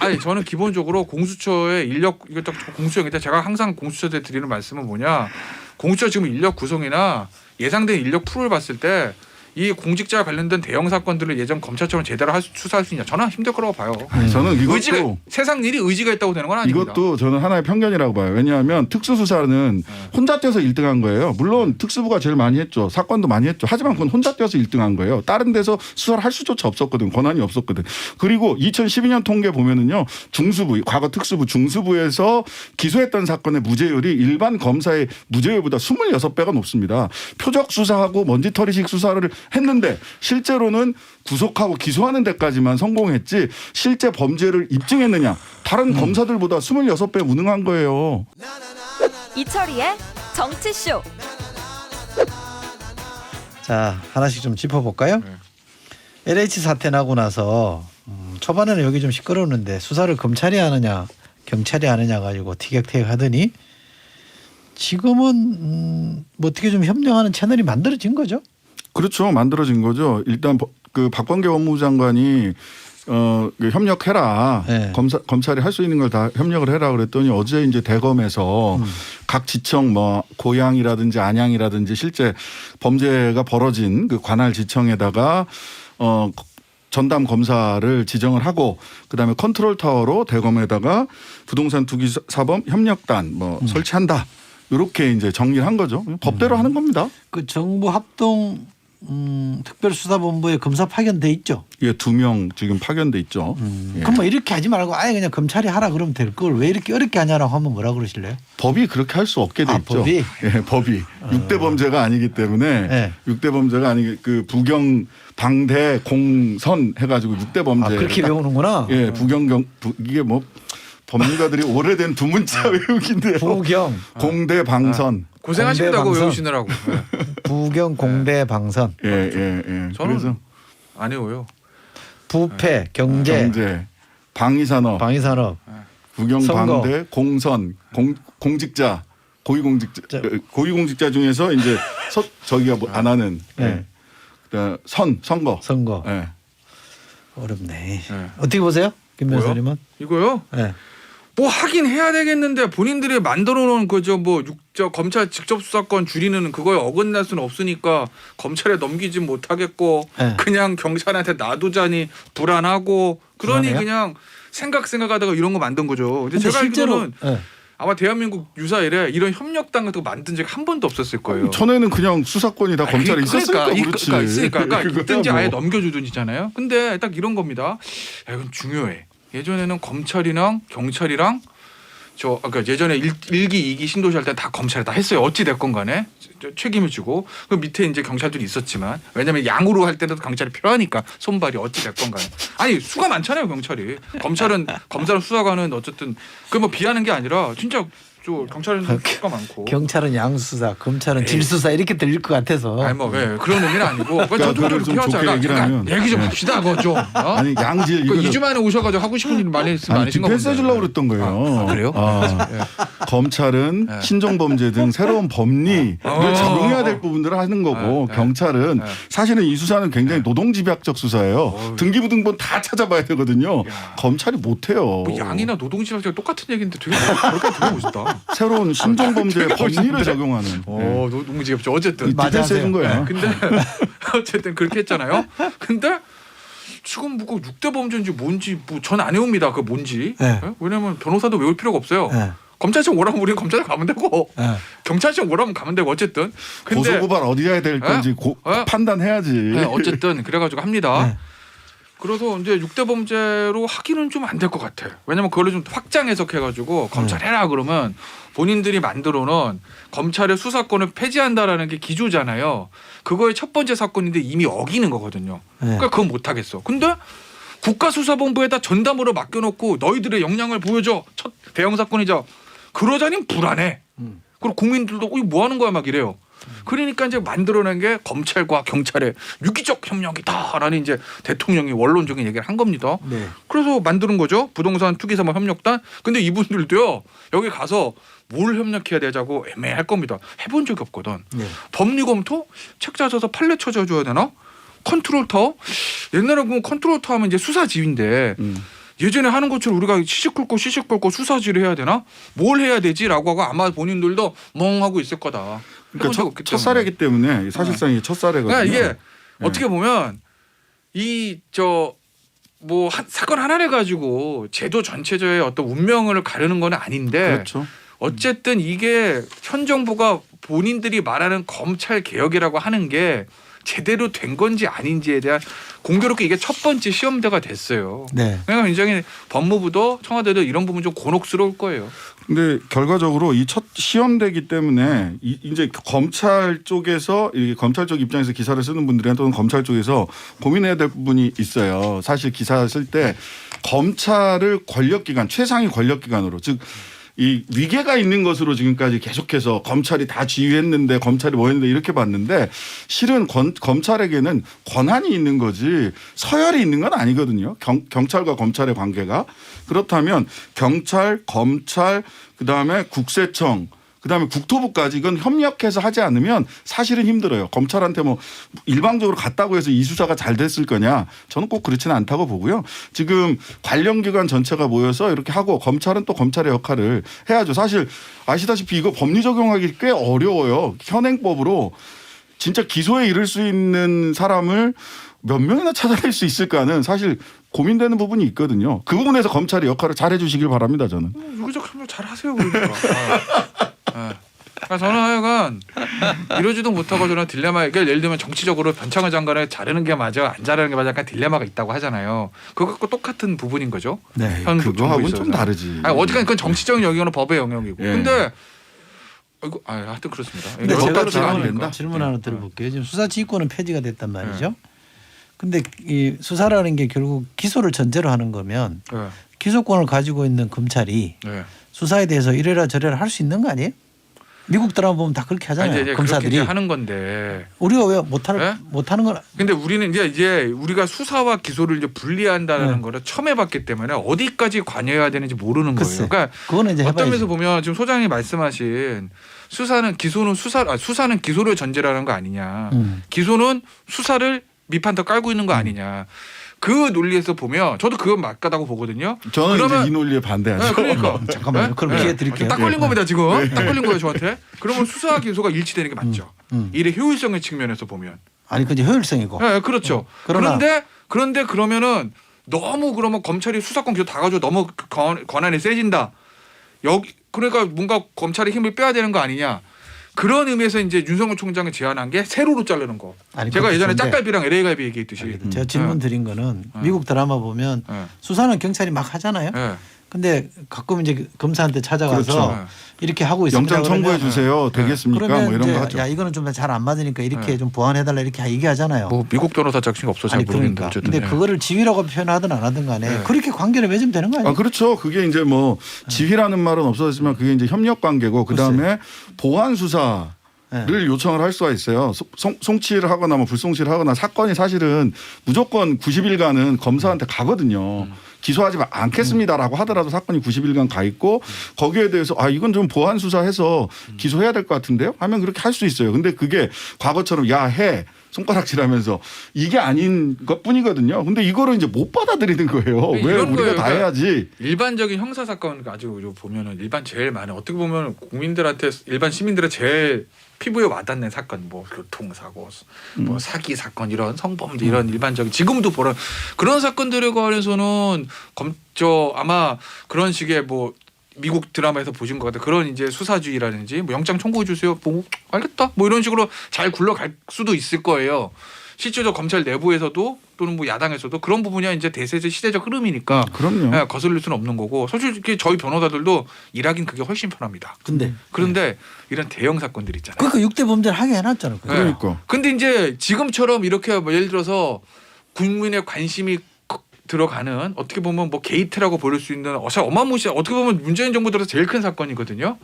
아니 저는 기본적으로 공수처의 인력 이거 딱 공수처인데 제가 항상 공수처에 드리는 말씀은 뭐냐 공수처 지금 인력 구성이나 예상된 인력 풀을 봤을 때 이 공직자 관련된 대형 사건들을 예전 검찰처럼 제대로 수사할 수 있냐 저는 힘들 거라고 봐요. 저는 이것도 의지가, 세상 일이 의지가 있다고 되는 건 아닙니다. 이것도 저는 하나의 편견이라고 봐요. 왜냐하면 특수수사는 혼자 뛰어서 1등한 거예요. 물론 특수부가 제일 많이 했죠. 사건도 많이 했죠. 하지만 그건 혼자 뛰어서 1등한 거예요. 다른 데서 수사를 할 수조차 없었거든. 권한이 없었거든. 그리고 2012년 통계 보면은요. 중수부, 과거 특수부, 중수부에서 기소했던 사건의 무죄율이 일반 검사의 무죄율보다 26배가 높습니다. 표적 수사하고 먼지털이식 수사를 했는데 실제로는 구속하고 기소하는 데까지만 성공했지 실제 범죄를 입증했느냐. 다른 검사들보다 26배 무능한 거예요. 이철이의 정치쇼. 자, 하나씩 좀 짚어볼까요? LH 사태 나고 나서 초반에는 여기 좀 시끄러웠는데 수사를 검찰이 하느냐 경찰이 하느냐 가지고 티격태격 하더니 지금은 뭐 어떻게 좀 협력하는 채널이 만들어진 거죠? 그렇죠. 만들어진 거죠. 일단 그 박광계 법무부 장관이 협력해라. 네. 검찰이 할 수 있는 걸 다 협력을 해라 그랬더니 어제 이제 대검에서 각 지청 뭐 고양이라든지 안양이라든지 실제 범죄가 벌어진 그 관할 지청에다가 전담 검사를 지정을 하고 그다음에 컨트롤 타워로 대검에다가 부동산 투기 사범 협력단 뭐 설치한다. 이렇게 이제 정리를 한 거죠. 법대로 하는 겁니다. 그 정부 합동 특별수사본부에 검사 파견돼 있죠. 예, 2명 지금 파견돼 있죠. 예. 그럼 뭐 이렇게 하지 말고 아예 그냥 검찰이 하라 그러면 될 걸 왜 이렇게 어렵게 하냐라고 하면 뭐라 그러실래요? 법이 그렇게 할 수 없게 돼 있죠. 법이? 예, 법이 6대 범죄가 아니기 때문에 네. 6대 범죄가 아니기 그 부경 방대 공선 해가지고 6대 범죄. 그렇게 배우는구나. 예, 이게 뭐 법률가들이 오래된 두 문자 외우기인데요. 부경, 공대 방선. 고생하신다고 공대 방선. 외우시느라고. 네. 부경, 공대, 방선, 예, 예, 예. 저는 그래서 안 외워요. 부패, 경제, 방위산업, 방위산업, 부경 선거. 방대 공선, 공직자, 고위공직자 중에서 이제 저기가 뭐 안 하는 네. 그다음 선거. 선거. 예. 어렵네. 네. 어떻게 보세요? 김 뭐요? 변호사님은? 이거요? 네. 뭐 하긴 해야 되겠는데 본인들이 만들어놓은 그저 뭐 검찰 직접 수사권 줄이는 그거에 어긋날 수는 없으니까 검찰에 넘기지 못하겠고 네. 그냥 경찰한테 놔두자니 불안하고 그러니 불안해요? 그냥 생각하다가 이런 거 만든 거죠. 근데 제가 실제로 알기로는 네. 아마 대한민국 유사 이래 이런 협력단 같은 거 만든 적이 한 번도 없었을 거예요. 전에는 그냥 수사권이 다 검찰에 있었으니까 그렇지. 그러니까 그거야 있든지 뭐. 아예 넘겨주든지잖아요. 근데 딱 이런 겁니다. 야, 이건 중요해. 예전에는 검찰이랑 경찰이랑 그러니까 예전에 1기, 2기 신도시 할 때 다 검찰에 다 했어요. 어찌 됐건 간에 책임을 지고 그 밑에 이제 경찰들이 있었지만 왜냐하면 양으로 할 때도 경찰이 필요하니까 손발이 어찌 됐건 간에 아니 수가 많잖아요 경찰이. 검찰은 수사관은 어쨌든 그 뭐 비하는 게 아니라 진짜 경찰은 수가 많고. 경찰은 양수사, 검찰은 질수사 이렇게 들릴 것 같아서. 아니 뭐 그런 의미는 아니고. 그러니까 저도 좀 그렇게 좋게 하잖아. 얘기를 하면. 얘기 좀 합시다. 그거 좀. 아니 양질 이거 2주 만에 오셔가지고 하고 싶은 일 많으신 거 디펜스 해주려고 그랬던 거예요. 그래요? 검찰은 신종범죄 등 새로운 법리를 적용해야 될 부분들을 하는 거고 경찰은 사실은 이 수사는 굉장히 노동집약적 수사예요. 등기부등본 다 찾아봐야 되거든요. 검찰이 못해요. 뭐 양이나 노동시설과 똑같은 얘기인데 되게 멋있다. 새로운 신종범죄 법리를 적용하는. 노동지급죠. 어쨌든 디펜스 해준 거야. 근데 어쨌든 그렇게 했잖아요. 근데 지금 뭐 6대 범죄인지 뭔지 뭐 전 안 외웁니다. 그 뭔지. 네. 왜냐면 변호사도 외울 필요가 없어요. 네. 검찰청 오라면 우리는 검찰청 가면 되고 네. 경찰청 오라면 가면 되고 어쨌든. 근데 고소고발 어디 해야 될 건지 판단해야지. 네, 어쨌든 그래가지고 합니다. 네. 그래서 이제 6대 범죄로 하기는 좀 안 될 것 같아. 왜냐면 그걸 좀 확장 해석해가지고 검찰 해라 그러면 본인들이 만들어놓은 검찰의 수사권을 폐지한다라는 게 기조잖아요. 그거의 첫 번째 사건인데 이미 어기는 거거든요. 그러니까 그건 못 하겠어. 근데 국가수사본부에다 전담으로 맡겨놓고 너희들의 역량을 보여줘. 첫 대형 사건이죠. 그러자니 불안해. 그리고 국민들도 이거 뭐 하는 거야 막 이래요. 그러니까 이제 만들어낸 게 검찰과 경찰의 유기적 협력이다라는 이제 대통령이 원론적인 얘기를 한 겁니다. 네. 그래서 만드는 거죠. 부동산 투기사업 협력단. 근데 이분들도요. 여기 가서 뭘 협력해야 되자고 애매할 겁니다. 해본 적이 없거든. 네. 법리 검토? 책 찾아서 판례 찾아줘야 되나? 컨트롤 타워? 옛날에 보면 컨트롤 타워 하면 이제 수사지휘인데 예전에 하는 것처럼 우리가 시시콜콜 수사지를 해야 되나? 뭘 해야 되지라고 하고 아마 본인들도 멍하고 있을 거다. 그러니까 첫 사례이기 때문에 사실상 이게 첫 사례거든요. 그러니까 이게 어떻게 보면 사건 하나를 가지고 제도 전체적인 어떤 운명을 가르는 건 아닌데 그렇죠. 어쨌든 이게 현 정부가 본인들이 말하는 검찰 개혁이라고 하는 게 제대로 된 건지 아닌지에 대한 공교롭게 이게 첫 번째 시험대가 됐어요. 네. 그러니까 굉장히 법무부도 청와대도 이런 부분 좀 곤혹스러울 거예요. 근데 결과적으로 이 첫 시험되기 때문에 이제 검찰 쪽에서 이 검찰 쪽 입장에서 기사를 쓰는 분들이 또는 검찰 쪽에서 고민해야 될 부분이 있어요. 사실 기사 쓸 때 검찰을 권력기관 최상위 권력기관으로 즉 이 위계가 있는 것으로 지금까지 계속해서 검찰이 다 지휘했는데 검찰이 뭐 했는데 이렇게 봤는데 실은 검찰에게는 권한이 있는 거지 서열이 있는 건 아니거든요. 경찰과 검찰의 관계가. 그렇다면 경찰, 검찰, 그다음에 국세청, 그다음에 국토부까지 이건 협력해서 하지 않으면 사실은 힘들어요. 검찰한테 뭐 일방적으로 갔다고 해서 이 수사가 잘 됐을 거냐? 저는 꼭 그렇지는 않다고 보고요. 지금 관련 기관 전체가 모여서 이렇게 하고 검찰은 또 검찰의 역할을 해야죠. 사실 아시다시피 이거 법리 적용하기 꽤 어려워요. 현행법으로 진짜 기소에 이를 수 있는 사람을 몇 명이나 찾아낼 수 있을까는 사실 고민되는 부분이 있거든요. 그 부분에서 검찰의 역할을 잘 해주시길 바랍니다. 저는. 유기적 협력 잘 하세요. 그러니까. 저는 하여간 이러지도 못하고 저는 딜레마. 그러니까 예를 들면 정치적으로 변창흠 장관을 자르는 게 맞아 안 자르는 게 맞아 약간 딜레마가 있다고 하잖아요. 그것과 똑같은 부분인 거죠. 네. 현 그거하고는 정부 좀 다르지. 아니, 어쨌든 그건 정치적인 영역은 법의 영역이고. 예. 근데 이거 하여튼 그렇습니다. 근데 어떤 제가 잘안 질문, 된다? 질문 하나 들어볼게요. 지금 수사지휘권은 폐지가 됐단 말이죠. 근데 이 수사라는 게 결국 기소를 전제로 하는 거면 네. 기소권을 가지고 있는 검찰이 네. 수사에 대해서 이래라 저래라 할 수 있는 거 아니에요? 미국 드라마 보면 다 그렇게 하잖아요. 아니, 이제 검사들이. 그렇게 이제 하는 건데. 우리가 왜 못하는 네? 못하는 건 근데 우리는 이제 우리가 수사와 기소를 이제 분리한다는 네. 거를 처음 해봤기 때문에 어디까지 관여해야 되는지 모르는 글쎄, 거예요. 그러니까 그거는 이제 어떤 해봐야지. 면에서 보면 지금 소장이 말씀하신 수사는 기소를 전제라는 거 아니냐. 기소는 수사를 밑판터 깔고 있는 거 아니냐. 그 논리에서 보면 저도 그건 맞다고 보거든요. 저는 그러면- 이제 이 논리에 반대하죠. 네, 그러니까 잠깐만요. 그럼 기회 드릴게요. 딱 걸린 겁니다 지금. 딱 걸린 거예요 저한테. 그러면 수사와 기소가 일치되는 게 맞죠. 일의 효율성의 측면에서 보면. 아니 그게 효율성이고. 네, 그렇죠. 그러나- 그런데 그러면은 너무 그러면 검찰이 수사권 기소 다 가지고 너무 권한이 세진다. 그러니까 뭔가 검찰의 힘을 빼야 되는 거 아니냐. 그런 의미에서 이제 윤석열 총장이 제안한 게 세로로 자르는 거. 아니, 제가 예전에 그렇죠. 짝갈비랑 LA갈비 얘기했듯이. 제가 질문 드린 거는 미국 드라마 보면 수사는 경찰이 막 하잖아요. 네. 근데 가끔 이제 검사한테 찾아가서 그렇죠. 이렇게 하고 있습니다. 영장 청구해 그러면 주세요. 되겠습니까? 그러면 뭐 이런 이제 거 하죠. 야 이거는 좀 잘 안 맞으니까 이렇게 네. 좀 보완해달라 이렇게 얘기하잖아요. 뭐 미국 변호사 자격증이 없어서 잘 아니 모르겠는데 그러니까. 어쨌든. 근데 네. 그거를 지휘라고 표현하든 안 하든 간에 네. 그렇게 관계를 맺으면 되는 거 아니에요? 아 그렇죠. 그게 이제 뭐 지휘라는 말은 없어졌지만 그게 이제 협력 관계고 그 다음에 보완 수사. 를 요청을 할 수가 있어요. 송치를 하거나 뭐 불송치를 하거나 사건이 사실은 무조건 90일간은 검사한테 가거든요. 기소하지 않겠습니다라고 하더라도 사건이 90일간 가 있고 거기에 대해서 아 이건 좀 보완 수사해서 기소해야 될 것 같은데요? 하면 그렇게 할 수 있어요. 근데 그게 과거처럼 야 해 손가락질하면서 이게 아닌 것뿐이거든요. 근데 이거를 이제 못 받아들이는 거예요. 왜 이런 우리가 거예요. 다 그러니까 해야지? 일반적인 형사 사건 가지고 보면은 일반 제일 많은 어떻게 보면 국민들한테 일반 시민들의 제일 피부에 와닿는 사건 뭐 교통사고 뭐 사기 사건 이런 성범죄 이런 일반적인 지금도 보는 그런 사건들에 관해서는 아마 그런 식의 뭐 미국 드라마에서 보신 것 같아요. 그런 이제 수사주의라든지 뭐 영장 청구해 주세요. 뭐 알겠다. 뭐 이런 식으로 잘 굴러갈 수도 있을 거예요. 실제로 검찰 내부에서도 또는 뭐 야당에서도 그런 부분이 이제 대세적 시대적 흐름이니까 그럼요. 네, 거슬릴 수는 없는 거고 솔직히 저희 변호사들도 일하긴 그게 훨씬 편합니다. 그런데 이런 대형 사건들 있잖아요. 그러니까 6대 범죄를 하게 해놨잖아요. 네. 그러니까. 근데 이제 지금처럼 이렇게 뭐 예를 들어서 국민의 관심이 들어가는 어떻게 보면 뭐 게이트라고 부를 수 있는 어마무시한 어떻게 보면 문재인 정부 들어서 제일 큰 사건이거든요.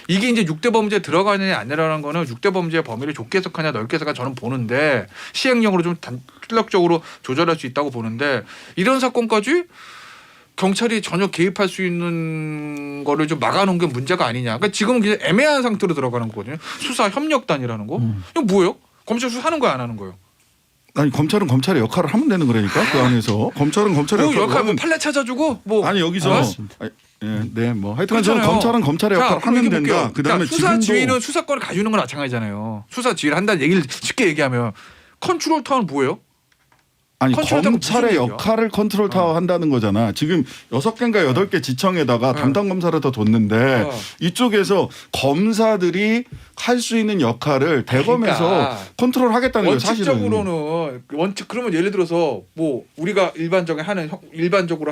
이게 이제 6대 범죄에 들어가느냐 아니라는 거는 6대 범죄의 범위를 좁게 해석하냐 넓게 해석하냐 저는 보는데 시행령으로 좀 탄력적으로 조절할 수 있다고 보는데 이런 사건까지 경찰이 전혀 개입할 수 있는 거를 좀 막아놓은 게 문제가 아니냐. 그러니까 지금은 그냥 애매한 상태로 들어가는 거거든요. 수사 협력단이라는 거. 이거 뭐예요? 검찰 수사하는 거야 안 하는 거예요? 아니 검찰은 검찰의 역할을 하면 되는 거라니까 그 안에서 검찰은 검찰의 그 역할을 역할 뭐 하면- 판례 찾아주고 뭐 아니 여기서 어? 네, 뭐 하여튼 저는 그렇잖아요. 검찰은 검찰의 자, 역할을 그럼 하면 이렇게 된다. 볼게요. 그다음에 그러니까 수사 지금도 지휘는 수사권을 가지고 있는 건 마찬가지잖아요. 수사 지휘를 한다는 얘기를 쉽게 얘기하면 컨트롤 타워는 뭐예요? 아니 컨트롤 타워 검찰의 무슨 얘기야? 역할을 컨트롤 타워 한다는 거잖아. 지금 6개인가 8개 지청에다가 담당 검사를 더 뒀는데 어. 이쪽에서 검사들이 할 수 있는 역할을 대검에서 그러니까 컨트롤 하겠다는 거예요. 사실은. 원칙적으로는 그러면 예를 들어서 뭐 우리가 일반적으로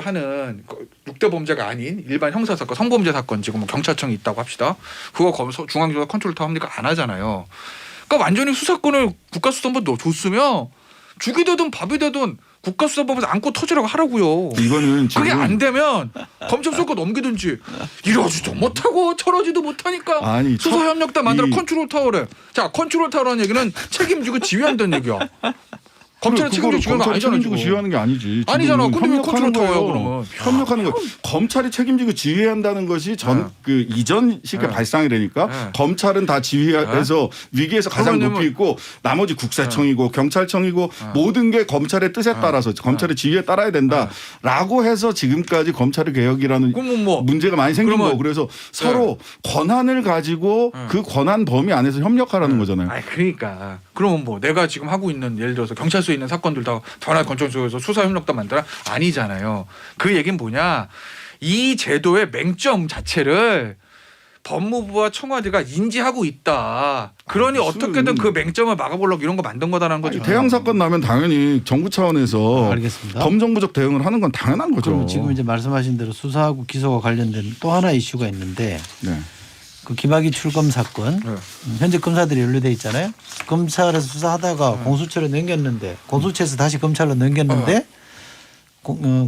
하는 6대 범죄가 아닌 일반 형사 사건, 성범죄 사건 지금 뭐 경찰청이 있다고 합시다. 그거 중앙조사 컨트롤 타워 합니까? 안 하잖아요. 그러니까 완전히 수사권을 국가수사본부 줬으면 죽이 되든 밥이 되든 국가수사본부에서 안고 터지라고 하라고요. 이거는 지금 그게 안 되면 검찰 수사권 넘기든지 이러지도 못하고 저러지도 못하니까 아니, 수사협력단 만들어 이- 컨트롤 타워를. 자, 컨트롤 타워라는 얘기는 책임지고 지휘한다는 얘기야. 검찰은 책임지고 지휘하는 거 검찰이 아니잖아. 책임지고 지금. 지휘하는 게 아니지. 아니잖아. 지금은 근데 왜 컨트롤 협력하는 타워야 거예요. 그러면? 협력하는 거. 검찰이 책임지고 지휘한다는 것이 그 이전식의 네. 발상이라니까. 네. 검찰은 다 지휘해서 위기에서 가장 그러면은- 높이 있고 나머지 국세청이고 경찰청이고 모든 게 검찰의 뜻에 따라서 검찰의 지휘에 따라야 된다라고 해서 지금까지 검찰의 개혁이라는 그럼 뭐 문제가 많이 생긴 그러면- 거고 그래서 서로 권한을 가지고 그 권한 범위 안에서 협력하라는 거잖아요. 아니 그러니까 그러면 뭐 내가 지금 하고 있는 예를 들어서 경찰서에 있는 사건들 다 전화건청소에서 수사협력단 만들어 아니잖아요. 그 얘기는 뭐냐, 이 제도의 맹점 자체를 법무부와 청와대가 인지하고 있다. 그러니 무슨- 어떻게든 그 맹점을 막아보려고 이런 거 만든 거다라는 거죠. 대형 사건 나면 당연히 정부 차원에서 알겠습니다. 검정부적 대응을 하는 건 당연한 거죠. 그럼 지금 이제 말씀하신 대로 수사하고 기소와 관련된 또 하나 이슈가 있는데 네. 그 김학의 출검 사건 네. 현재 검사들이 연루돼 있잖아요. 검찰에서 수사하다가 공수처로 넘겼는데 공수처에서 다시 검찰로 넘겼는데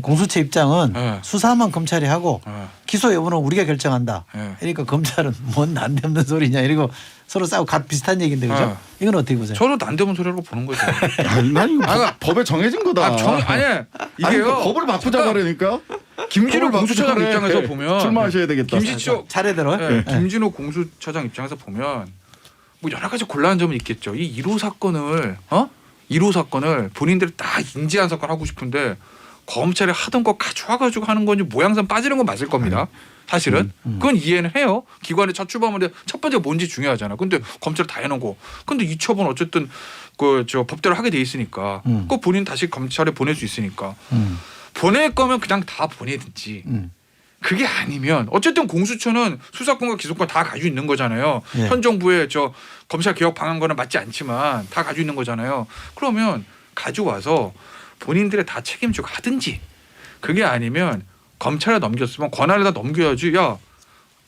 공수처 입장은 네. 수사만 검찰이 하고 네. 기소 여부는 우리가 결정한다. 네. 그러니까 검찰은 뭔 난데없는 소리냐 이러고 서로 싸우고 비슷한 얘기인데 그죠? 네. 이건 어떻게 보세요? 저도 난데없는 소리라고 보는 거죠. 난 이거 아, 법에 정해진 거다. 아니 아니, 이게요. 그 법을 바꾸자 잠깐, 그러니까. 김진호 법을 공수처장 바꾸자 입장에서 그래. 보면 출마하셔야 되겠다. 김시초 차례대로 네, 김진호 공수처장 입장에서 보면 뭐 여러 가지 곤란한 점은 있겠죠. 이 1호 사건을 1호 사건을 본인들이 다 인지한 사건 하고 싶은데 검찰이 하던 거 가져와가지고 하는 건지 모양새 빠지는 건 맞을 겁니다. 사실은 그건 이해는 해요. 기관의 첫 출범인데 첫 번째가 뭔지 중요하잖아. 근데 검찰 다 해놓고 근데 이 처분 어쨌든 그 저 법대로 하게 돼 있으니까 그 본인 다시 검찰에 보낼 수 있으니까 보낼 거면 그냥 다 보내든지. 그게 아니면 어쨌든 공수처는 수사권과 기소권 다 가지고 있는 거잖아요. 예. 현 정부의 저 검찰 개혁 방안과는 맞지 않지만 다 가지고 있는 거잖아요. 그러면 가져와서 본인들의 다 책임지고 하든지, 그게 아니면 검찰에 넘겼으면 권한에다 넘겨야지. 야,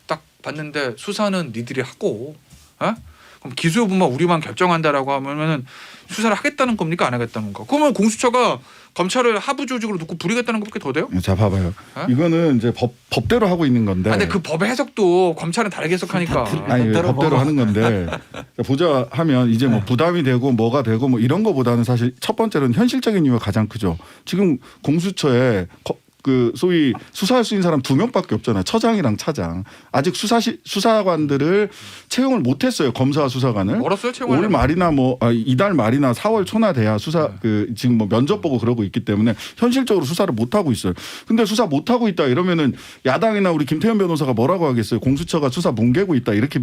딱 봤는데 수사는 니들이 하고, 그럼 기소 여부만 우리만 결정한다라고 하면은 수사를 하겠다는 겁니까 안 하겠다는 거? 그러면 공수처가 검찰을 하부 조직으로 놓고 부리겠다는 것밖에 더 돼요? 자 봐봐요. 어? 이거는 이제 법대로 하고 있는 건데. 근데 그 법의 해석도 검찰은 다르게 해석하니까. 아니 법대로 법대로 먹어. 하는 건데 보자 하면 이제 뭐 부담이 되고 뭐가 되고 뭐 이런 거보다는 사실 첫 번째로는 현실적인 이유가 가장 크죠. 지금 공수처에 그 소위 수사할 수 있는 사람 2명밖에 없잖아요. 처장이랑 차장. 아직 수사관들을 채용을 못했어요. 검사와 수사관을. 멀었어요, 채용하려면. 올 말이나 이달 말이나 4월 초나 돼야 수사 그 지금 뭐 면접 보고 그러고 있기 때문에 현실적으로 수사를 못 하고 있어요. 근데 수사 못 하고 있다 이러면은 야당이나 우리 김태현 변호사가 뭐라고 하겠어요? 공수처가 수사 뭉개고 있다 이렇게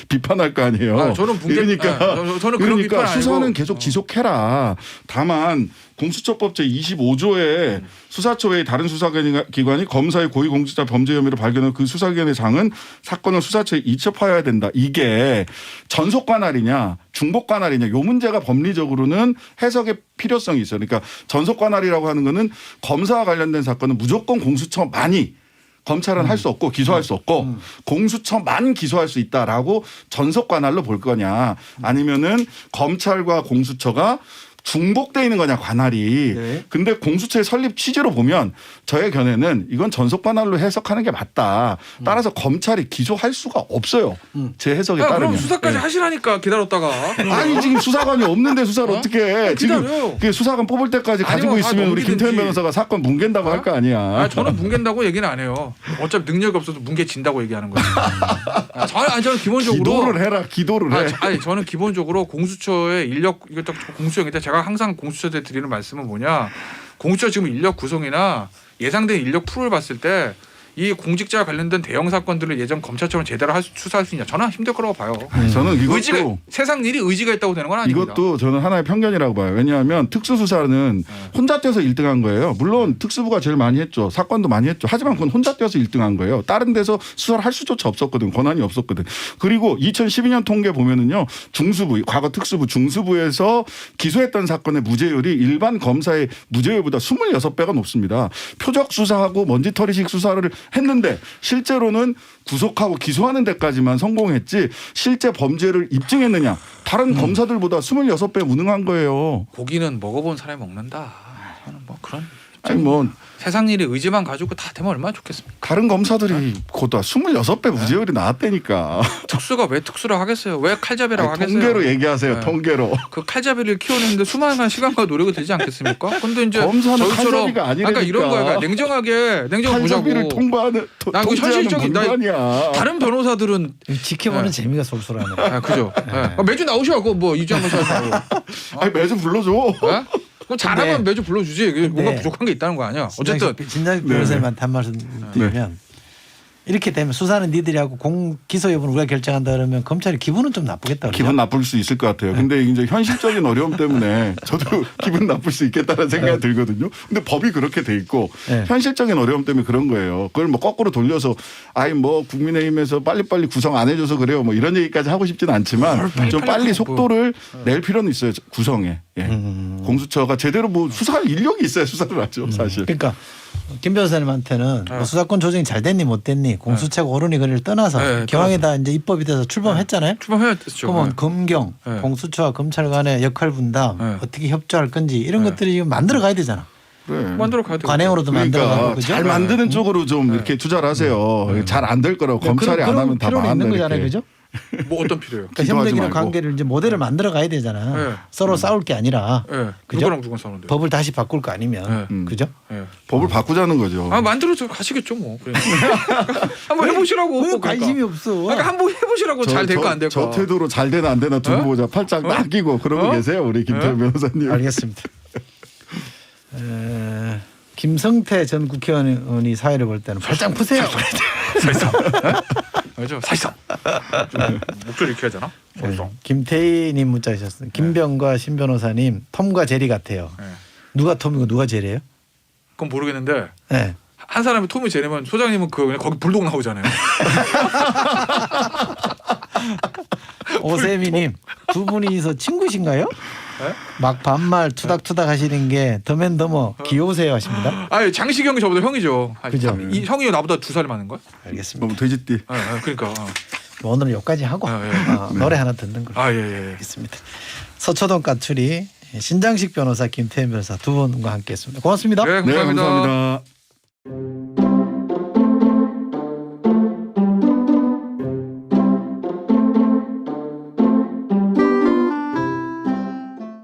비판할 거 아니에요. 아, 저는 그러니까 저는 그런 비판 아니고. 수사는 계속 지속해라. 다만 공수처법 제25조에 수사처 외의 다른 수사기관이 검사의 고위공직자 범죄 혐의로 발견한 그 수사기관의 장은 사건을 수사처에 이첩하여야 된다. 이게 전속 관할이냐 중복 관할이냐 요 문제가 법리적으로는 해석의 필요성이 있어요. 그러니까 전속 관할이라고 하는 거는 검사와 관련된 사건은 무조건 공수처만이 검찰은 할 수 없고 기소할 수 없고 공수처만 기소할 수 있다라고 전속 관할로 볼 거냐 아니면은 검찰과 공수처가 중복돼 있는 거냐 관할이. 네. 근데 공수처의 설립 취지로 보면 저의 견해는 이건 전속 관할로 해석하는 게 맞다. 따라서 검찰이 기소할 수가 없어요. 제 해석에 야, 따르면. 그럼 수사까지 네. 하시라니까 기다렸다가. 아니 지금 수사관이 없는데 수사를 어떻게 해. 지금 기다려요. 그 수사관 뽑을 때까지 가지고 아니면 다 있으면 우리 넘기든지. 김태현 변호사가 사건 뭉갠다고 할 거 아니야. 아, 저는 뭉갠다고 얘기는 안 해요. 어차피 능력이 없어서 뭉개진다고 얘기하는 거예요. 저는 기본적으로 기도를 해라. 기도를 해. 저는 기본적으로 공수처의 인력 이것도 공수형인데 제가 제가 항상 공수처에 드리는 말씀은 뭐냐, 공수처 지금 인력 구성이나 예상된 인력 풀을 봤을 때 이 공직자 관련된 대형 사건들을 예전 검찰처럼 제대로 수사할 수 있냐, 저는 힘들 거라고 봐요. 저는 의지가, 이것도 세상 일이 의지가 있다고 되는 건 아닙니다. 이것도 저는 하나의 편견이라고 봐요. 왜냐하면 특수수사는 혼자 뛰어서 1등한 거예요. 물론 특수부가 제일 많이 했죠. 사건도 많이 했죠. 하지만 그건 혼자 뛰어서 1등한 거예요. 다른 데서 수사를 할 수조차 없었거든. 권한이 없었거든. 그리고 2012년 통계 보면은요, 중수부, 과거 특수부, 중수부에서 기소했던 사건의 무죄율이 일반 검사의 무죄율보다 26배가 높습니다. 표적 수사하고 먼지털이식 수사를 했는데 실제로는 구속하고 기소하는 데까지만 성공했지 실제 범죄를 입증했느냐, 다른 검사들보다 26배 무능한 거예요. 고기는 먹어본 사람이 먹는다. 저는 뭐 그런 아니 뭐 세상 일의 의지만 가지고 다 되면 얼마나 좋겠습니까? 다른 검사들이 곧다 26배 무죄율이 나왔다니까. 특수가 왜 특수라 하겠어요? 왜 칼잡이라고 아니, 하겠어요? 통계로 얘기하세요. 네. 통계로. 그 칼잡이를 키우는데 수많은 시간과 노력이 들지 않겠습니까? 근데 이제 검사는 저희처럼 칼잡이가 아니라니까. 아까 이런 거야. 냉정하게 보자고. 칼잡이를 통과하는 나 이거 현실적인 나 문관이야. 다른 변호사들은 지켜보는 네. 재미가 쏠쏠하네. 아, 그죠. 네. 매주 나오셔고 뭐 이주한 번 하시고. 아니 매주 불러줘. 네? 그럼 잘하면 매주 불러주지. 그게 뭔가 네. 부족한 게 있다는 거 아니야. 어쨌든 진작 변호사님한테 한 말씀 드리면 이렇게 되면 수사는 니들이 하고 기소 여부는 우리가 결정한다 그러면 검찰이 기분은 좀 나쁘겠다. 기분 나쁠 수 있을 것 같아요. 근데 이제 현실적인 어려움 때문에 저도 기분 나쁠 수 있겠다는 생각이 들거든요. 근데 법이 그렇게 돼 있고 네. 현실적인 어려움 때문에 그런 거예요. 그걸 뭐 거꾸로 돌려서 아이 뭐 국민의힘에서 빨리빨리 구성 안 해줘서 그래요. 뭐 이런 얘기까지 하고 싶지는 않지만 좀 빨리 속도를 낼 필요는 있어요. 구성에. 예. 공수처가 제대로 뭐 수사할 인력이 있어야 수사를 하죠. 사실. 그러니까 김 변호사님한테는 뭐 수사권 조정이 잘 됐니 못 됐니 공수처가 옳으니 그를 떠나서 네, 경황에다 이제 입법이 돼서 출범했잖아요. 출범해야 됐죠. 그러면 검경, 네. 공수처와 검찰 간의 역할 분담 네. 어떻게 협조할 건지 이런 것들이 지금 만들어 가야 되잖아. 그래. 만들어 가야 돼. 관행으로도 만들어 가고 그죠? 잘 만드는 쪽으로 좀 이렇게 투자를 하세요. 잘 안 될 거라고 검찰이 안 하면 다 필요는 있는 망한다. 거잖아요, 이렇게. 그죠? 뭐 어떤 필요해요? 그러니까 기도하지 협력이나 말고. 관계를 이제 모델을 만들어 가야 되잖아. 네. 서로 싸울 게 아니라 예. 그죠? 누구랑 누구 싸우는데? 법을 다시 바꿀 거 아니면 네. 그죠? 예. 법을 바꾸자는 거죠. 아 만들어서 가시겠죠 뭐. 그러니까. 한번 해보시라고. 왜 그러니까. 관심이 없어? 그러니까 한번 해보시라고 잘 될까 안 될까. 저 태도로 잘 되나 안 되나 두고 보자. 팔짱 딱 끼고 그러고 계세요. 우리 김태현 변호사님. 알겠습니다. 김성태 전 국회의원이 사회를 볼 때는 발짱 푸세요. 사실상. 그렇죠. 사실상. 좀 목소리 이렇게 하잖아. 사실상. 김태희님 문자 주셨습니다. 김병과 신 변호사님 톰과 제리 같아요. 네. 누가 톰이고 누가 제리예요? 그건 모르겠는데 네. 한 사람이 톰이 제리면 소장님은 그 그냥 거기 불독 나오잖아요. 오세미님 두 분이서 친구신가요? 네? 막 반말 투닥투닥 하시는 게 더맨더머 귀여우세요 하십니다. 아 장식 형이 저보다 형이죠. 그죠. 이 형이 나보다 2살 많은 거야? 알겠습니다. 너무 돼지띠. 그러니까. 오늘 여기까지 하고 노래 하나 듣는 걸로 예. 하겠습니다. 서초동 까투리 신장식 변호사 김태현 변호사 두 분과 함께했습니다. 고맙습니다. 네, 네, 감사합니다. 감사합니다.